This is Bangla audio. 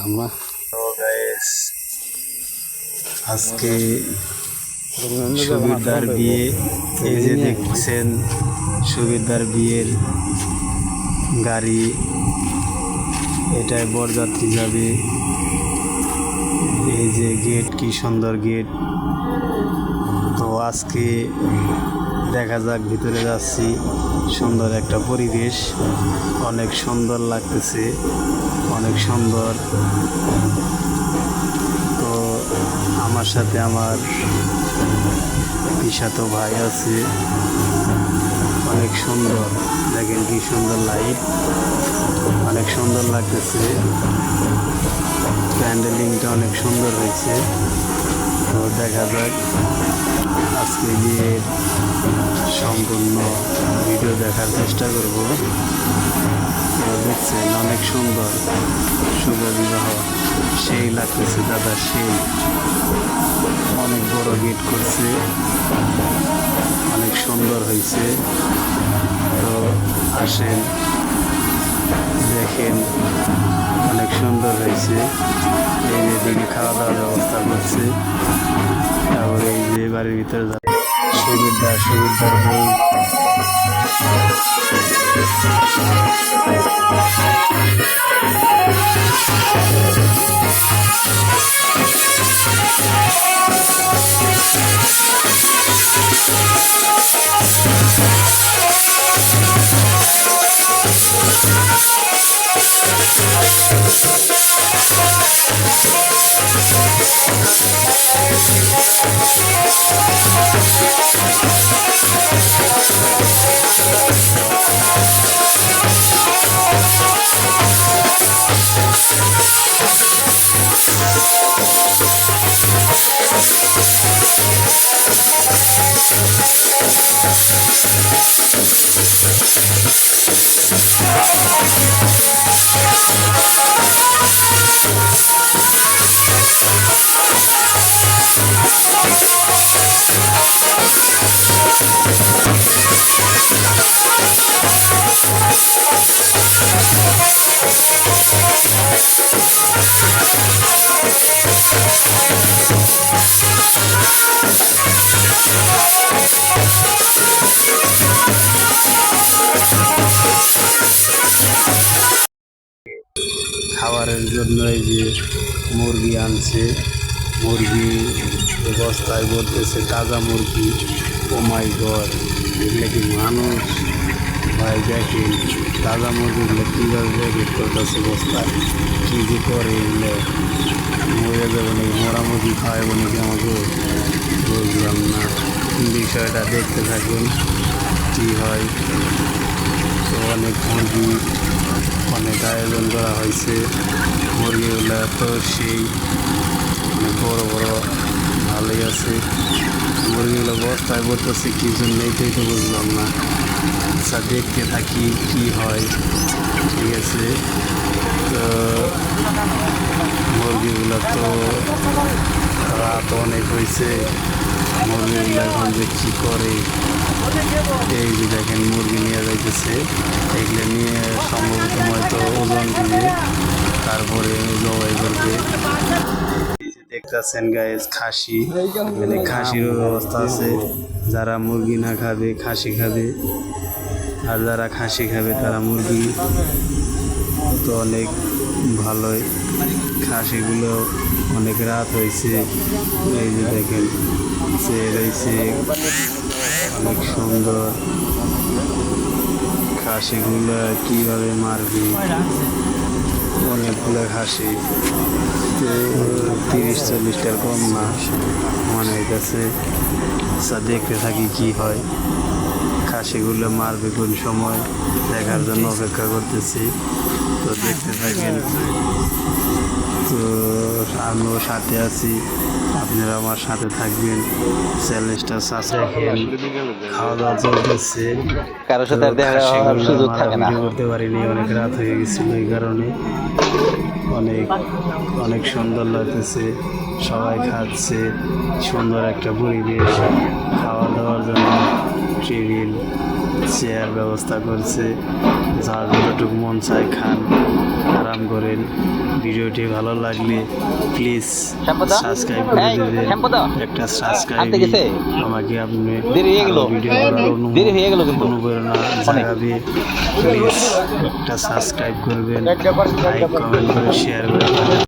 আমরা আজকে সুবিধার বিয়ে, এই যে দেখছেন সুবিধার বিয়ের গাড়ি, এটাই বরযাত্রী যাবে। এই যে গেট, কি সুন্দর গেট। তো আজকে দেখা যাক, ভিতরে যাচ্ছি। সুন্দর একটা পরিবেশ, অনেক সুন্দর লাগতেছে, অনেক সুন্দর। তো আমার সাথে আমার পিসাতো ভাই আছে, অনেক সুন্দর। দেখেন কি সুন্দর লাইট, অনেক সুন্দর লাগতেছে। প্যান্ডেলিংটা অনেক সুন্দর হয়েছে। তো দেখা যাক, আজকে বিয়ের সম্পূর্ণ ভিডিও দেখার চেষ্টা করব। দেখছেন অনেক সুন্দর, শুভ বিবাহ, সেই লাগতেছে দাদা, সেই অনেক বড় গেট করছে, অনেক সুন্দর হয়েছে। তো আসেন দেখেন, অনেক সুন্দর হয়েছে। এই যে দিকে খাওয়া দাওয়ার ব্যবস্থা করছে। তারপর এই যে বাড়ির ভিতরে সুবিধার বই। খাবারের জন্য এই যে মুরগি আনছে, মুরগি বস্তায় ভরতেছে, তাজা মুরগি। ও মাই গড, এগুলো কি মানুষ ভাই? দেখেন তাজা মুরগিগুলো কীভাবে প্যাকেট করতেছে বস্তায়, কী যে করে এগুলো। মরে যাবে নাকি, মরা মুরগি খাওয়াবো নাকি আমাকে, বুঝলাম না। বিষয়টা দেখতে থাকুন কী হয়। তো অনেক মুরগি, অনেক আয়োজন করা হয়েছে। মুরগিগুলো তো সেই অনেক বড় বড়, ভালোই আছে। মুরগিগুলো বস্তায় পড়তেছে কী জন্য, এইটাই তো বুঝলাম না। আচ্ছা দেখতে থাকি কি হয়, ঠিক আছে। তো মুরগিগুলো তো রাত অনেক হয়েছে, মুরগিগুলো এখন যে কী করে। এই যে দেখেন মুরগি নিয়ে যাইতেছে, এগুলো নিয়ে সম্ভবত হয়তো ওজন দিয়ে তারপরে জবাই করবে। দেখতেছেন গাইস, খাসি, মানে খাসিরও ব্যবস্থা আছে। যারা মুরগি না খাবে খাসি খাবে, আর যারা খাসি খাবে তারা মুরগি। তো অনেক ভালোই, খাসিগুলো অনেক রাত হয়েছে। এই যে দেখেন সে রয়েছে, অনেক সুন্দর। খাসিগুলো কীভাবে মারবি, অনেকগুলো খাসি, 30-40টার কম না মনে হইতেছে। আচ্ছা দেখতে থাকি কি হয়, খাসিগুলো মারবে কোন সময়, দেখার জন্য অপেক্ষা করতেছি। তো দেখতে থাকেন। তো আমিও সাথে আছি, আপনারা আমার সাথে থাকবেন। চ্যালেঞ্জটা সাবস্ক্রাইব, খাওয়া দাওয়া চলতেছে। কারোর সাথে দেখা হওয়ার সুযোগ থাকে না, করতে পারিনি, অনেক রাত হয়ে গেছিল, এই কারণে। অনেক সুন্দর লাগতেছে, সবাই খাচ্ছে, সুন্দর একটা পরিবেশ, খাওয়া দাওয়ার জন্য টেবিল চেয়ার ব্যবস্থা করছে, যা যতটুকু মন চায় খান, আরাম করেন। ভিডিওটি ভালো লাগলে প্লিজ শ্যাম্পুদা? সাবস্ক্রাইব করে এই, দেবেন। শ্যাম্পুদা? একটা সাবস্ক্রাইব আনতে গেছে? আমাকে আপনি দেরি হয়ে গেল। ভিডিও করার দেরি হয়ে গেল কিন্তু। অনুপ্রেরণা অনেক। জাগাবে। প্লিজ একটা সাবস্ক্রাইব করবেন, লাইক কমেন্ট করে শেয়ার করে